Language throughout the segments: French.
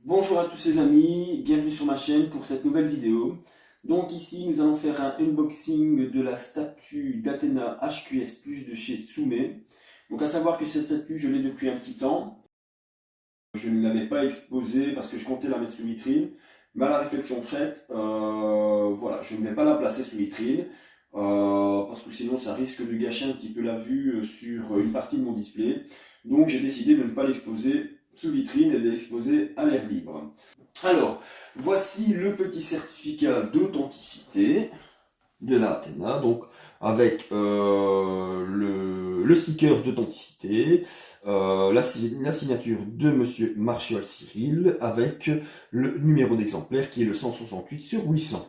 Bonjour à tous les amis, bienvenue sur ma chaîne pour cette nouvelle vidéo. Donc ici nous allons faire un unboxing de la statue d'Athéna HQS+ de chez Tsume. Donc à savoir que cette statue je l'ai depuis un petit temps. Je ne l'avais pas exposée parce que je comptais la mettre sous vitrine. Mais à la réflexion faite, voilà, je ne vais pas la placer sous vitrine. Parce que sinon ça risque de gâcher un petit peu la vue sur une partie de mon display. Donc j'ai décidé de ne pas l'exposer sous vitrine et de l'exposer à l'air libre. Alors, voici le petit certificat d'authenticité de la Athéna, donc avec le sticker d'authenticité, la signature de Monsieur Martial Cyril, avec le numéro d'exemplaire qui est le 168/800.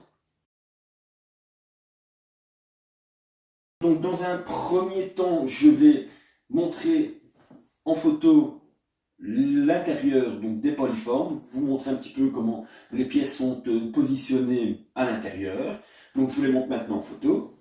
Donc dans un premier temps, je vais montrer en photo l'intérieur donc des polyformes, vous montrer un petit peu comment les pièces sont positionnées à l'intérieur. Donc je vous les montre maintenant en photo.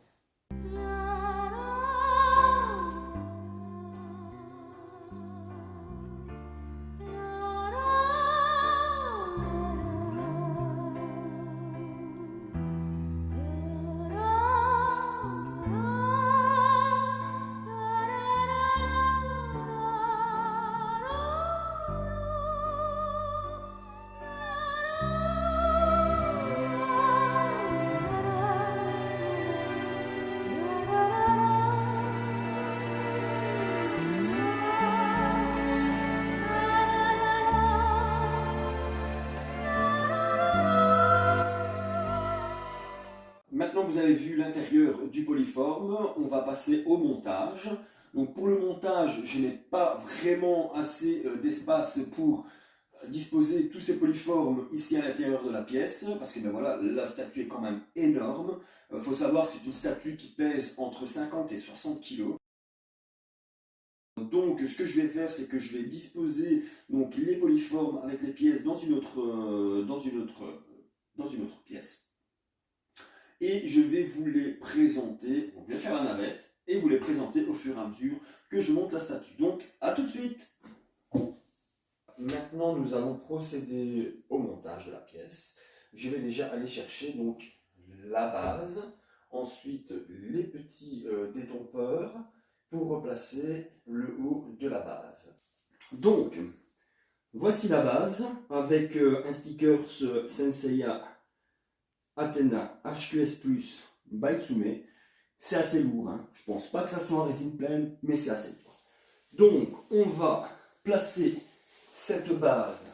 Maintenant que vous avez vu l'intérieur du polyforme, on va passer au montage. Donc pour le montage, je n'ai pas vraiment assez d'espace pour disposer tous ces polyformes ici à l'intérieur de la pièce, parce que ben voilà, la statue est quand même énorme. Il faut savoir que c'est une statue qui pèse entre 50 et 60 kg. Donc ce que je vais faire, c'est que je vais disposer donc, les polyformes avec les pièces dans une autre pièce. Et je vais vous les présenter, donc je vais faire la navette, et vous les présenter au fur et à mesure que je monte la statue. Donc à tout de suite. Maintenant nous allons procéder au montage de la pièce. Je vais déjà aller chercher donc la base, ensuite les petits détompeurs pour replacer le haut de la base. Donc voici la base avec un sticker Senseiya Athéna HQS+ by Tsume. C'est assez lourd, hein. Je pense pas que ça soit en résine pleine, mais c'est assez lourd. Donc on va placer cette base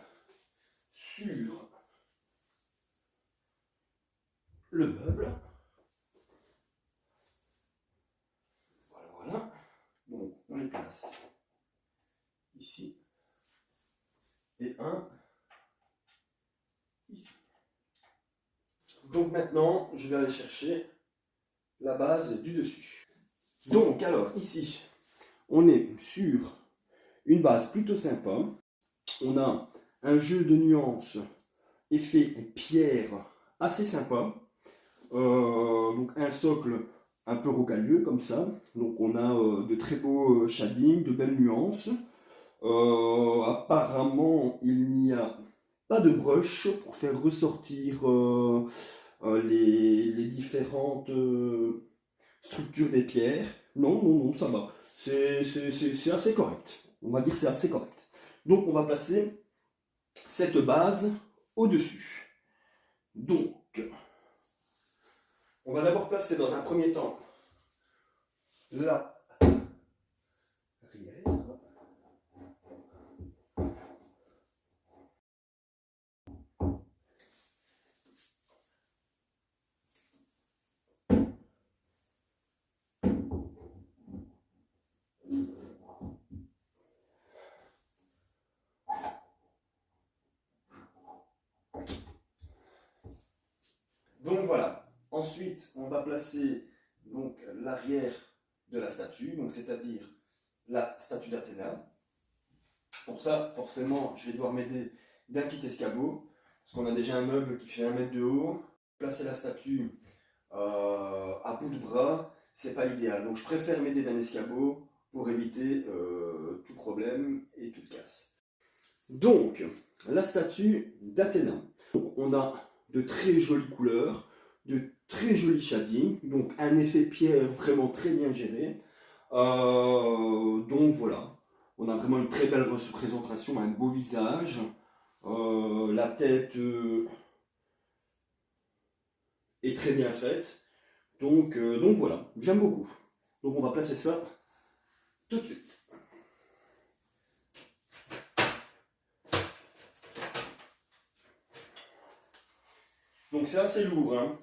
sur le meuble. Voilà, voilà. Donc on les place ici. Et un Donc maintenant, je vais aller chercher la base du dessus. Donc alors ici, on est sur une base plutôt sympa. On a un jeu de nuances, effet pierre assez sympa. Donc un socle un peu rocailleux comme ça. Donc on a de très beaux shadings, de belles nuances. Apparemment, il n'y a pas de brush pour faire ressortir les différentes structures des pierres. Non, non, non, ça va. C'est assez correct. On va dire que c'est assez correct. Donc on va placer cette base au-dessus. Donc, on va d'abord placer dans un premier temps la arrière. Donc voilà. Ensuite, on va placer donc l'arrière de la statue, donc c'est-à-dire la statue d'Athéna. Pour ça, forcément, je vais devoir m'aider d'un petit escabeau, parce qu'on a déjà un meuble qui fait 1 mètre de haut. Placer la statue à bout de bras, c'est pas l'idéal. Donc je préfère m'aider d'un escabeau pour éviter tout problème et toute casse. Donc, la statue d'Athéna. On a de très jolies couleurs, de très jolis shadings, donc un effet pierre vraiment très bien géré. Donc voilà, on a vraiment une très belle représentation, un beau visage. La tête est très bien faite. Donc voilà, j'aime beaucoup. Donc on va placer ça tout de suite. Donc c'est assez lourd, hein.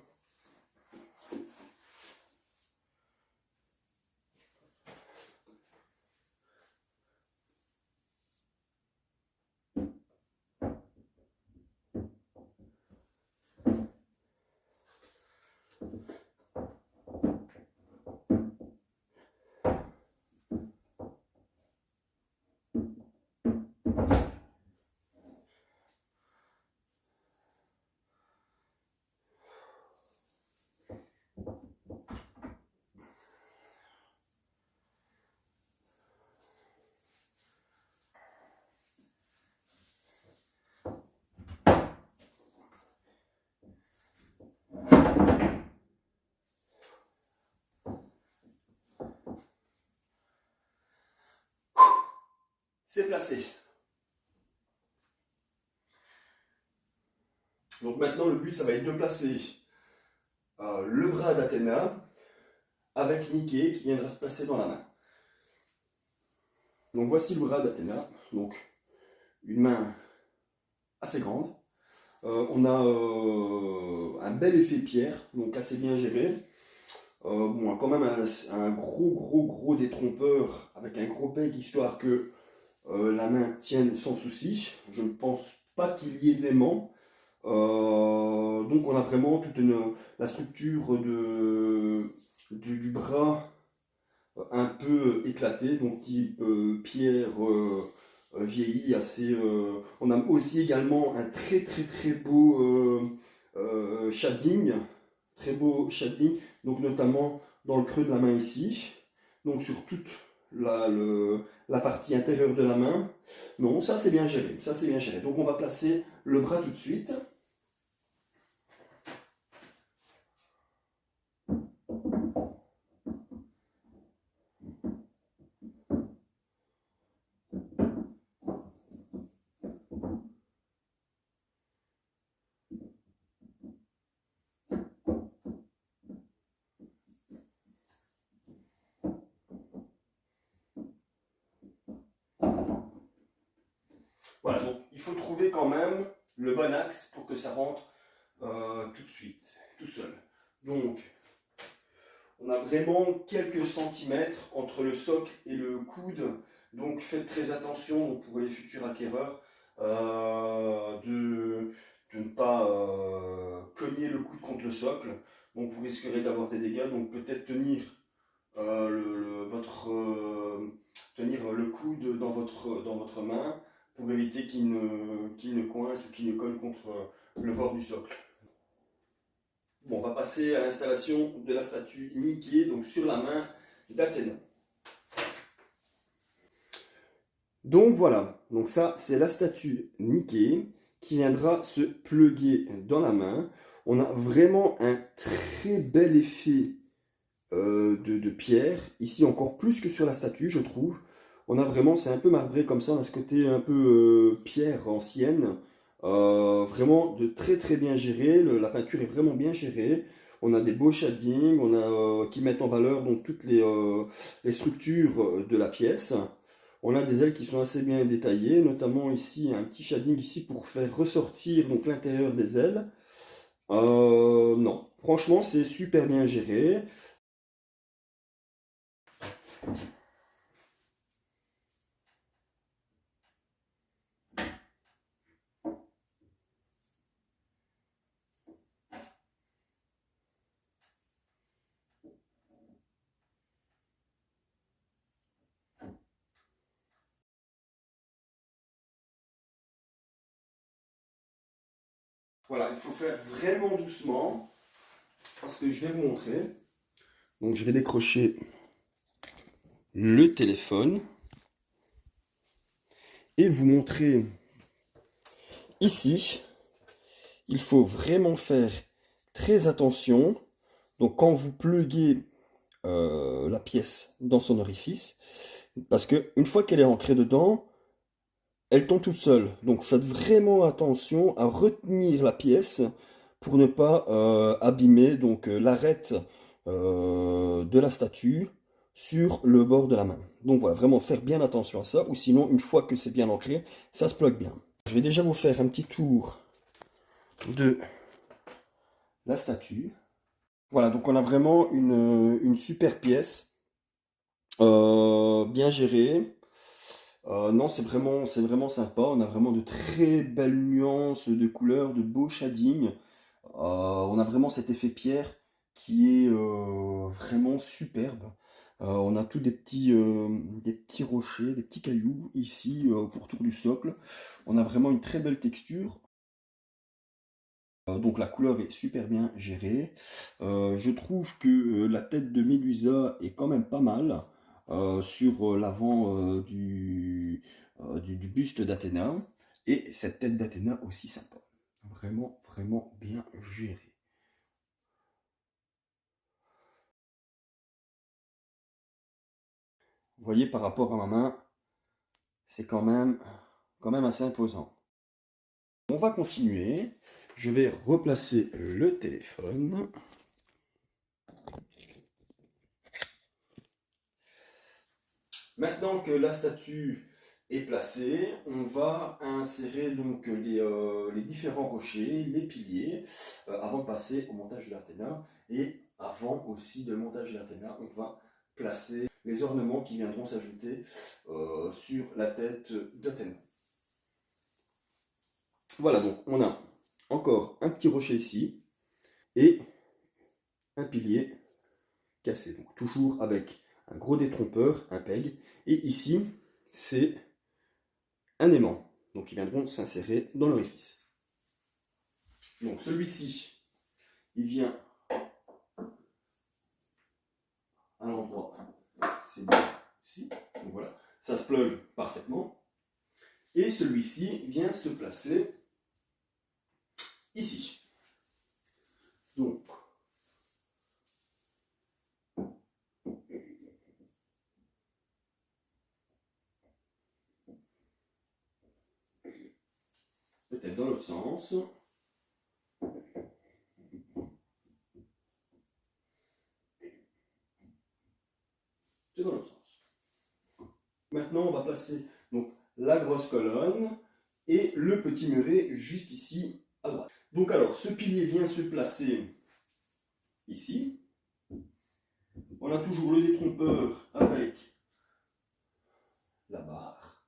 C'est placé. Donc maintenant le but ça va être de placer le bras d'Athéna avec Mickey qui viendra se placer dans la main. Donc voici le bras d'Athéna, donc une main assez grande. On a un bel effet pierre, donc assez bien géré. Bon, quand même un gros détrompeur avec un gros peg histoire que la main tienne sans souci. Je ne pense pas qu'il y ait d'aimant. Donc on a vraiment toute la structure du bras un peu éclaté, donc type pierre vieillie assez. On a aussi également un très beau shading, très beau shading, donc notamment dans le creux de la main ici, donc sur toute la partie intérieure de la main. Non, ça c'est bien géré, ça c'est bien géré. Donc on va placer le bras tout de suite. Voilà, donc il faut trouver quand même le bon axe pour que ça rentre tout de suite, tout seul. Donc, on a vraiment quelques centimètres entre le socle et le coude. Donc faites très attention pour les futurs acquéreurs de ne pas cogner le coude contre le socle. Donc vous risquerez d'avoir des dégâts, donc peut-être tenir tenir le coude dans votre main pour éviter qu'il ne coince ou qu'il ne colle contre le bord du socle. Bon, on va passer à l'installation de la statue Nike, donc sur la main d'Athéna. Donc voilà, donc ça c'est la statue Nike qui viendra se plugger dans la main. On a vraiment un très bel effet de pierre, ici encore plus que sur la statue je trouve. On a vraiment, c'est un peu marbré comme ça, on a ce côté un peu pierre ancienne, vraiment de très très bien géré, la peinture est vraiment bien gérée. On a des beaux shadings, on a, qui mettent en valeur donc toutes les structures de la pièce. On a des ailes qui sont assez bien détaillées, notamment ici un petit shading ici pour faire ressortir donc l'intérieur des ailes. Non, franchement c'est super bien géré. Voilà, il faut faire vraiment doucement parce que je vais vous montrer. Donc je vais décrocher le téléphone et vous montrer ici. Il faut vraiment faire très attention. Donc quand vous pluguez la pièce dans son orifice, parce que une fois qu'elle est ancrée dedans, elle tombe toute seule. Donc faites vraiment attention à retenir la pièce pour ne pas abîmer donc l'arête de la statue sur le bord de la main. Donc voilà, vraiment faire bien attention à ça, ou sinon une fois que c'est bien ancré, ça se bloque bien. Je vais déjà vous faire un petit tour de la statue. Voilà, donc on a vraiment une super pièce, bien gérée. Non, c'est vraiment sympa. On a vraiment de très belles nuances de couleurs, de beaux shadings. On a vraiment cet effet pierre qui est vraiment superbe. On a tous des petits rochers, des petits cailloux ici autour du socle. On a vraiment une très belle texture. Donc la couleur est super bien gérée. Je trouve que la tête de Médusa est quand même pas mal sur l'avant du buste d'Athéna. Et cette tête d'Athéna aussi sympa. Vraiment, vraiment bien gérée. Vous voyez, par rapport à ma main, c'est quand même assez imposant. On va continuer. Je vais replacer le téléphone. Maintenant que la statue est placée, on va insérer donc les différents rochers, les piliers, avant de passer au montage de l'Athéna. Et avant aussi de montage de l'Athéna, on va placer les ornements qui viendront s'ajouter sur la tête d'Athéna. Voilà, donc on a encore un petit rocher ici et un pilier cassé. Donc toujours avec un gros détrompeur, un peg. Et ici, c'est un aimant. Donc ils viendront s'insérer dans l'orifice. Donc celui-ci, il vient à l'endroit, c'est bien ici. Donc voilà, ça se plug parfaitement. Et celui-ci vient se placer ici. Donc, peut-être dans l'autre sens. C'est dans l'autre sens. Maintenant, on va placer donc la grosse colonne et le petit muret juste ici à droite. Donc alors, ce pilier vient se placer ici. On a toujours le détrompeur avec la barre.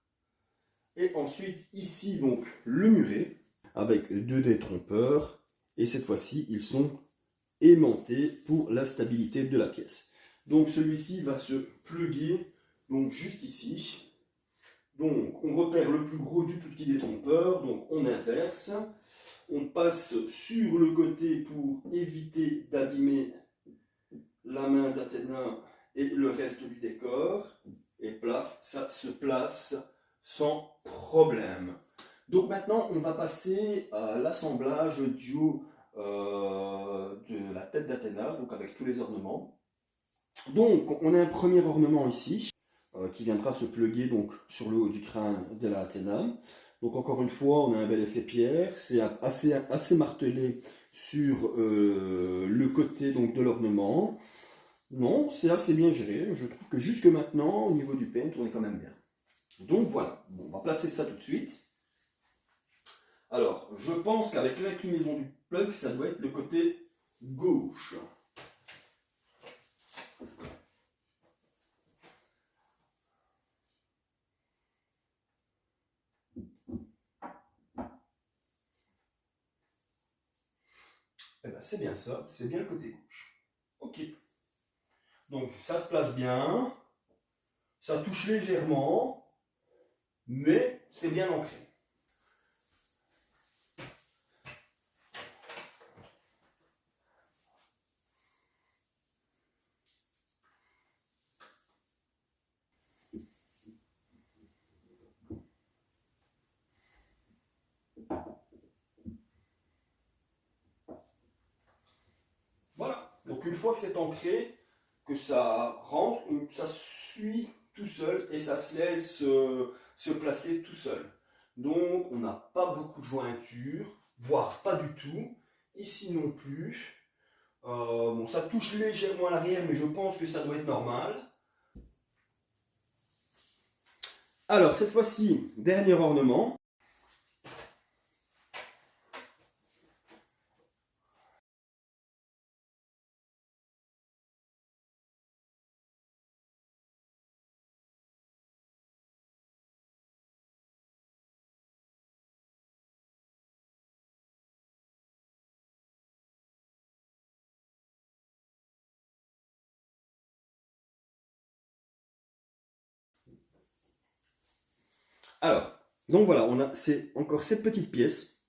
Et ensuite, ici, donc, le muret avec deux détrompeurs. Et cette fois-ci, ils sont aimanté pour la stabilité de la pièce. Donc celui-ci va se plugger donc juste ici. Donc on repère le plus gros du plus petit détrompeur, donc on inverse. On passe sur le côté pour éviter d'abîmer la main d'Athéna et le reste du décor. Et plaf, ça se place sans problème. Donc maintenant, on va passer à l'assemblage du haut de la tête d'Athéna, donc avec tous les ornements. Donc, on a un premier ornement ici, qui viendra se plugger donc, sur le haut du crâne de la Athéna. Donc encore une fois, on a un bel effet pierre, c'est assez martelé sur le côté donc, de l'ornement. Non, c'est assez bien géré, je trouve que jusque maintenant, au niveau du paint, on est quand même bien. Donc voilà, bon, on va placer ça tout de suite. Alors, je pense qu'avec l'inclinaison du plug, ça doit être le côté gauche. Eh bien, c'est bien ça, c'est bien le côté gauche. Ok. Donc, ça se place bien, ça touche légèrement, mais c'est bien ancré. Voilà, donc une fois que c'est ancré, que ça rentre, ça suit tout seul et ça se laisse se placer tout seul. Donc on n'a pas beaucoup de jointure, voire pas du tout. Ici non plus. Bon, ça touche légèrement à l'arrière, mais je pense que ça doit être normal. Alors cette fois-ci, dernier ornement. Alors, donc voilà, on a encore ces petites pièces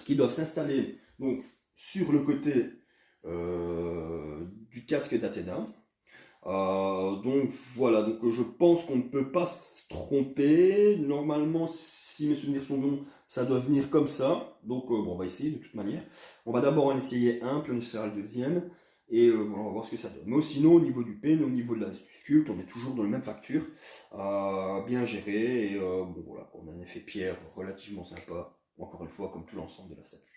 qui doivent s'installer donc sur le côté du casque d'Athéna. Donc voilà, donc je pense qu'on ne peut pas se tromper. Normalement, si mes souvenirs sont bons, ça doit venir comme ça. Donc bon, on va essayer de toute manière. On va d'abord en essayer un, puis on essaiera le deuxième. Et voilà, on va voir ce que ça donne. Mais sinon, au niveau du pen, au niveau de la sculpte, on est toujours dans la même facture. Bien géré. Et bon voilà, on a un effet pierre relativement sympa. Encore une fois, comme tout l'ensemble de la statue.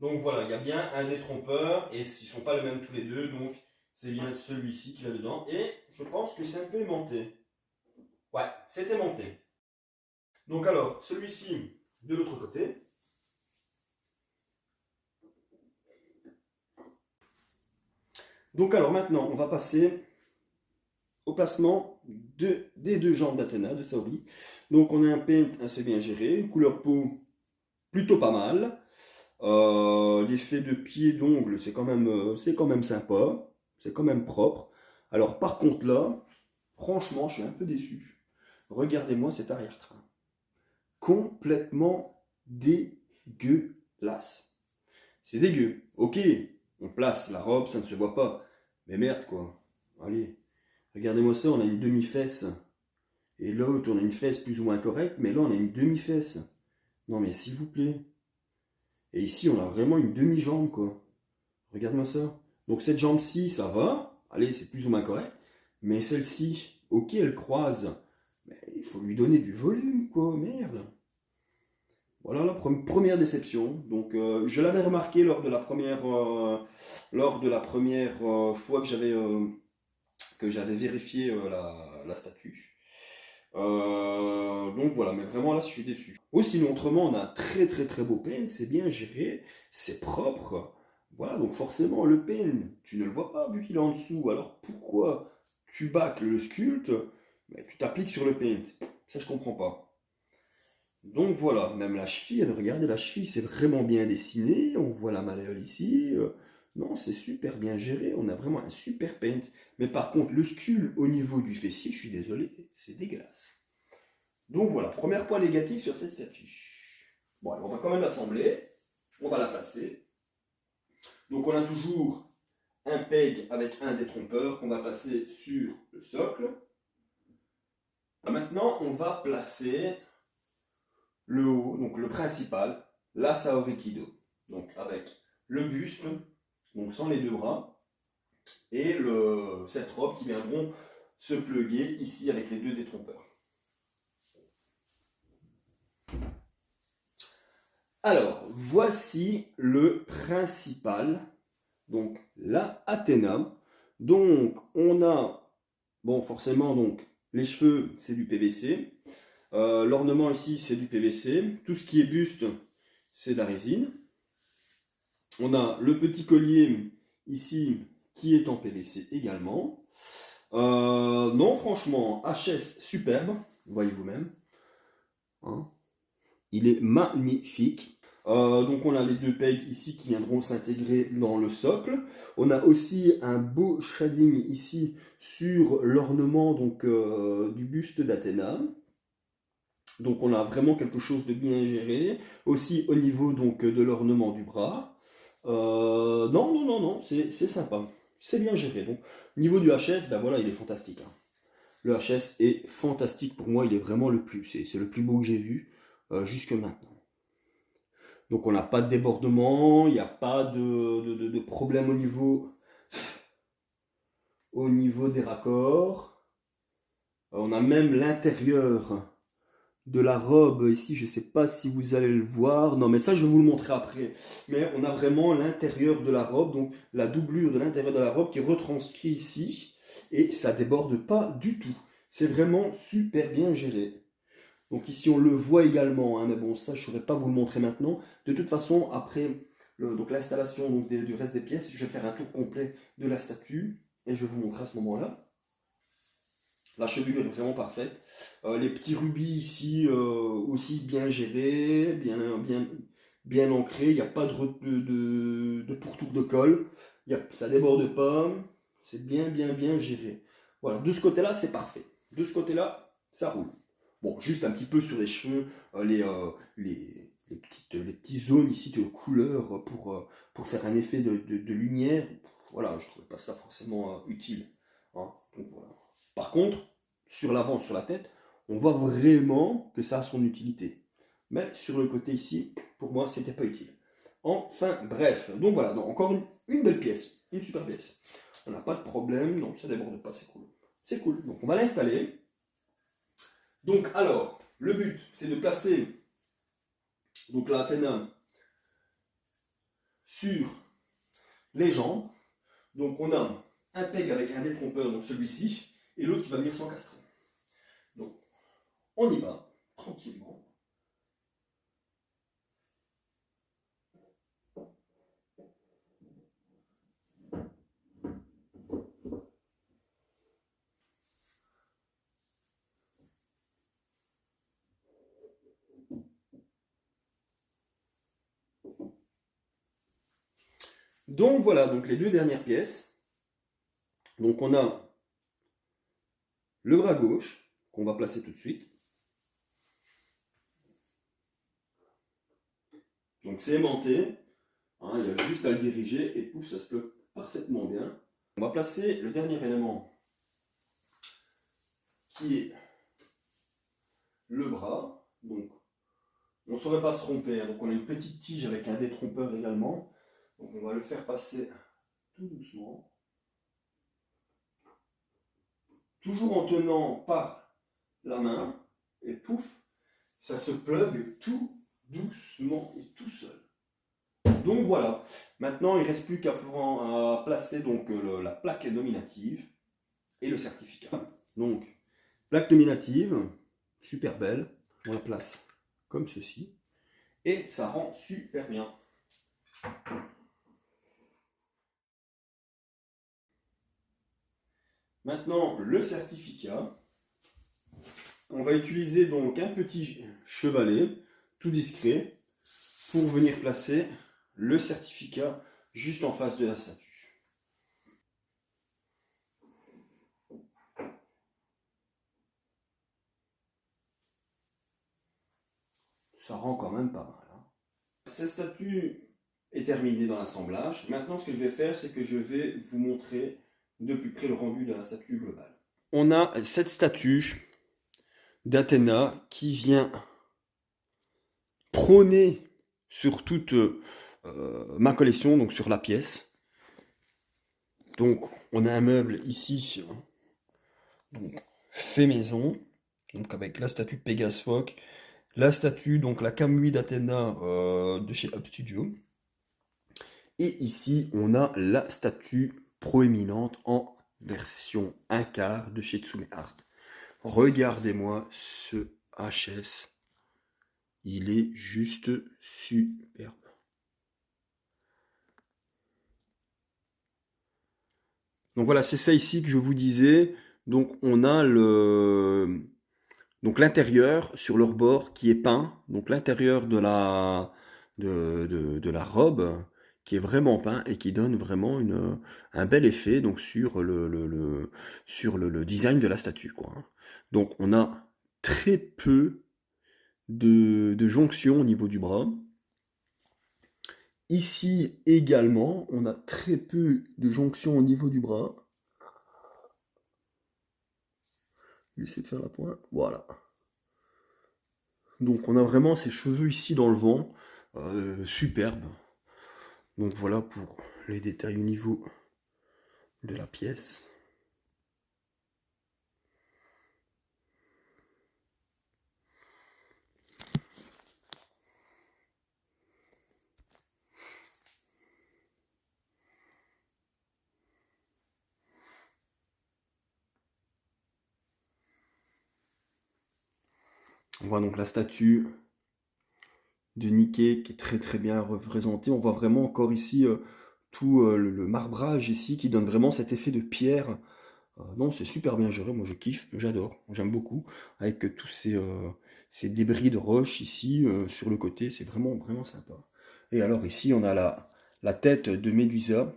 Donc voilà, il y a bien un détrompeur et ils ne sont pas les mêmes tous les deux, donc c'est bien celui-ci qui va dedans. Et je pense que c'est un peu aimanté. Ouais, c'est aimanté. Donc alors, celui-ci de l'autre côté. Donc alors maintenant, on va passer au placement des deux jambes d'Athéna, de Saori. Donc on a un paint assez bien géré, une couleur peau plutôt pas mal. L'effet de pied d'ongle, c'est quand même sympa, c'est quand même propre. Alors par contre là, franchement, je suis un peu déçu. Regardez-moi cet arrière-train. Complètement dégueulasse. C'est dégueu. Ok, on place la robe, ça ne se voit pas. Mais merde quoi. Allez, regardez-moi ça, on a une demi-fesse. Et l'autre, on a une fesse plus ou moins correcte, mais là, on a une demi-fesse. Non mais s'il vous plaît. Et ici, on a vraiment une demi-jambe, quoi. Regarde-moi ça. Donc cette jambe-ci, ça va. Allez, c'est plus ou moins correct. Mais celle-ci, ok, elle croise. Mais il faut lui donner du volume, quoi. Merde. Voilà la première déception. Donc je l'avais remarqué lors de la première, fois que j'avais vérifié la statue. Donc voilà, mais vraiment là, je suis déçu. Aussi, autrement, on a un très très très beau pen, c'est bien géré, c'est propre. Voilà, donc forcément, le paint, tu ne le vois pas vu qu'il est en dessous. Alors pourquoi tu bâcles le sculpte, mais tu t'appliques sur le paint? Ça, je comprends pas. Donc voilà, même la cheville, regardez, la cheville, c'est vraiment bien dessiné. On voit la malléole ici. Non, c'est super bien géré. On a vraiment un super paint. Mais par contre, le sculpte au niveau du fessier, je suis désolé, c'est dégueulasse. Donc voilà, premier point négatif sur cette statue. Bon, alors on va quand même l'assembler. On va la placer. Donc on a toujours un peg avec un détrompeur qu'on va placer sur le socle. Maintenant, on va placer le haut, donc le principal, la Saori Kido. Donc avec le buste, donc sans les deux bras, et cette robe qui viendront se plugger ici avec les deux détrompeurs. Alors, voici le principal, donc la Athéna. Donc, on a, bon, forcément, donc, les cheveux, c'est du PVC. L'ornement ici, c'est du PVC. Tout ce qui est buste, c'est de la résine. On a le petit collier ici, qui est en PVC également. Non, franchement, HS superbe, voyez vous-même. Hein, il est magnifique. Donc on a les deux pegs ici qui viendront s'intégrer dans le socle. On a aussi un beau shading ici sur l'ornement du buste d'Athéna. Donc on a vraiment quelque chose de bien géré. Aussi au niveau de l'ornement du bras. Non, c'est sympa. C'est bien géré. Donc au niveau du HS, ben voilà, il est fantastique. Hein. Le HS est fantastique pour moi, il est vraiment le plus. C'est le plus beau que j'ai vu jusque maintenant. Donc on n'a pas de débordement, il n'y a pas de problème au niveau des raccords. On a même l'intérieur de la robe ici, je ne sais pas si vous allez le voir. Non mais ça je vais vous le montrer après. Mais on a vraiment l'intérieur de la robe, donc la doublure de l'intérieur de la robe qui est retranscrit ici. Et ça ne déborde pas du tout. C'est vraiment super bien géré. Donc ici on le voit également, hein, mais bon ça je ne saurais pas vous le montrer maintenant. De toute façon après l'installation du reste des pièces, je vais faire un tour complet de la statue et je vais vous montrer à ce moment-là. La chevelure est vraiment parfaite. Les petits rubis ici aussi bien gérés, bien ancrés. Il n'y a pas de pourtour de colle. Ça déborde pas. C'est bien géré. Voilà, de ce côté-là c'est parfait. De ce côté-là ça roule. Bon, juste un petit peu sur les cheveux, les petites zones ici de couleur pour faire un effet de lumière. Voilà, je ne trouvais pas ça forcément utile. Hein, donc voilà. Par contre, sur l'avant, sur la tête, on voit vraiment que ça a son utilité. Mais sur le côté ici, pour moi, c'était pas utile. Enfin, bref. Donc voilà, donc encore une belle pièce, une super pièce. On n'a pas de problème, donc ça déborde pas, c'est cool. C'est cool. Donc on va l'installer. Donc alors, le but, c'est de placer donc la Athéna sur les jambes. Donc on a un peg avec un détrompeur, donc celui-ci, et l'autre qui va venir s'encastrer. Donc on y va, tranquillement. Donc voilà, donc les deux dernières pièces. Donc on a le bras gauche, qu'on va placer tout de suite. Donc c'est aimanté, hein, il y a juste à le diriger et pouf, ça se plug parfaitement bien. On va placer le dernier élément qui est le bras. Donc on ne saurait pas se tromper, hein. Donc on a une petite tige avec un détrompeur également. Donc on va le faire passer tout doucement. Toujours en tenant par la main, et pouf, ça se plug tout doucement et tout seul. Donc voilà, maintenant il ne reste plus qu'à placer la plaque nominative et le certificat. Donc, plaque nominative, super belle, on la place comme ceci, et ça rend super bien. Maintenant, le certificat. On va utiliser donc un petit chevalet, tout discret, pour venir placer le certificat juste en face de la statue. Ça rend quand même pas mal. Hein. Cette statue est terminée dans l'assemblage. Maintenant, ce que je vais faire, c'est que je vais vous montrer de plus près le rendu de la statue globale. On a cette statue d'Athéna qui vient prôner sur toute ma collection, donc sur la pièce. Donc, on a un meuble ici, donc fait maison, donc avec la statue de Pégase Phoque, la statue, donc la Kamui d'Athéna de chez Up Studio. Et ici, on a la statue proéminente en version 1/4 de chez Tsume Art. Regardez-moi ce HS. Il est juste superbe. Donc voilà, c'est ça ici que je vous disais. Donc on a l'intérieur sur leur bord qui est peint. Donc l'intérieur de la robe qui est vraiment peint et qui donne vraiment un bel effet donc sur le design de la statue, quoi. Donc on a très peu de jonction au niveau du bras. Ici également, on a très peu de jonction au niveau du bras. Je vais essayer de faire la pointe. Voilà. Donc on a vraiment ces cheveux ici dans le vent. Superbe. Donc voilà pour les détails au niveau de la pièce. On voit donc la statue de Niké qui est très très bien représentée. On voit vraiment encore ici tout le marbrage ici qui donne vraiment cet effet de pierre. Non, c'est super bien géré, moi je kiffe, j'adore, j'aime beaucoup. Avec tous ces débris de roche ici sur le côté, c'est vraiment vraiment sympa. Et alors ici on a la tête de Médusa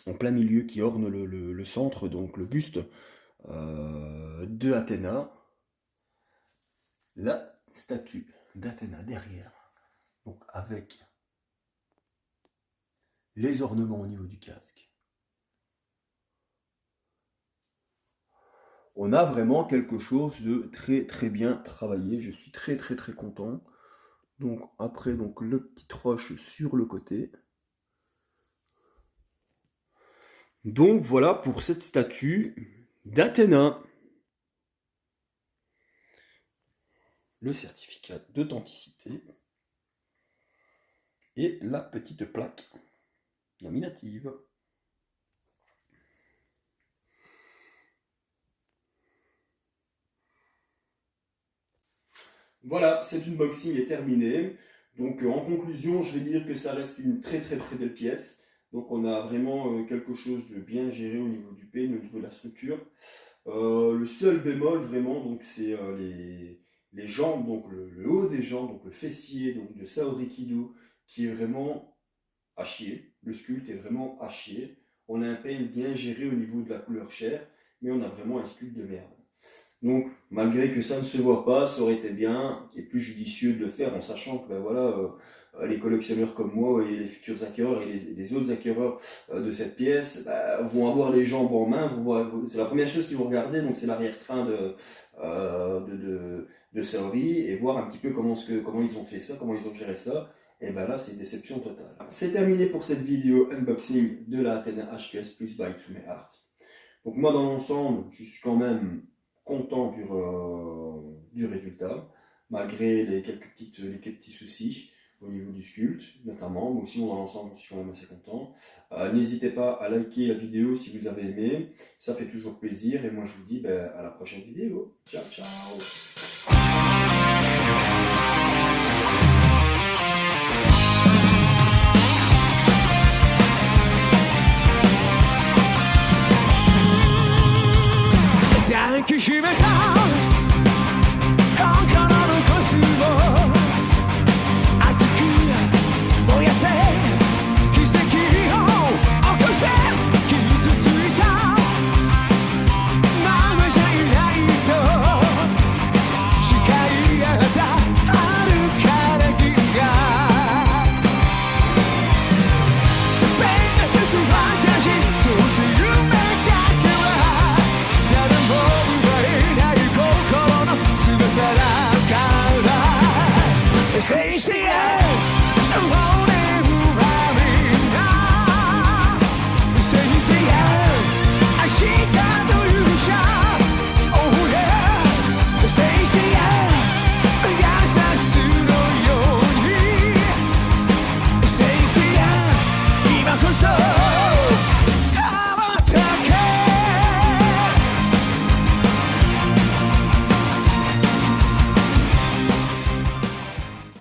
en plein milieu qui orne le centre, donc le buste de Athéna. La statue d'Athéna derrière, donc avec les ornements au niveau du casque. On a vraiment quelque chose de très très bien travaillé, je suis très très très content. Donc après donc le petit roche sur le côté. Donc voilà pour cette statue d'Athéna. Le certificat d'authenticité et la petite plaque nominative. Voilà, cet unboxing est terminé. Donc en conclusion, je vais dire que ça reste une très très très belle pièce. Donc on a vraiment quelque chose de bien géré au niveau du pain, au niveau de la structure. Le seul bémol vraiment, donc c'est les jambes, donc le haut des jambes, donc le fessier donc de Saori Kido, qui est vraiment à chier. Le sculpte est vraiment à chier. On a un pain bien géré au niveau de la couleur chair, mais on a vraiment un sculpte de merde. Donc, malgré que ça ne se voit pas, ça aurait été bien et plus judicieux de le faire en sachant que ben voilà, les collectionneurs comme moi et les futurs acquéreurs et les autres acquéreurs de cette pièce vont avoir les jambes en main. C'est la première chose qu'ils vont regarder, donc c'est l'arrière-train de Saori et voir un petit peu comment ils ont fait ça, comment ils ont géré ça. Et ben là, c'est une déception totale. C'est terminé pour cette vidéo unboxing de la Athena HQS Plus by Tsume Art. Donc moi, dans l'ensemble, je suis quand même content du résultat, malgré les quelques petits soucis au niveau du sculpte, notamment. Mais sinon, dans l'ensemble, je suis quand même assez content. N'hésitez pas à liker la vidéo si vous avez aimé, ça fait toujours plaisir. Et moi, je vous dis à la prochaine vidéo. Ciao, ciao!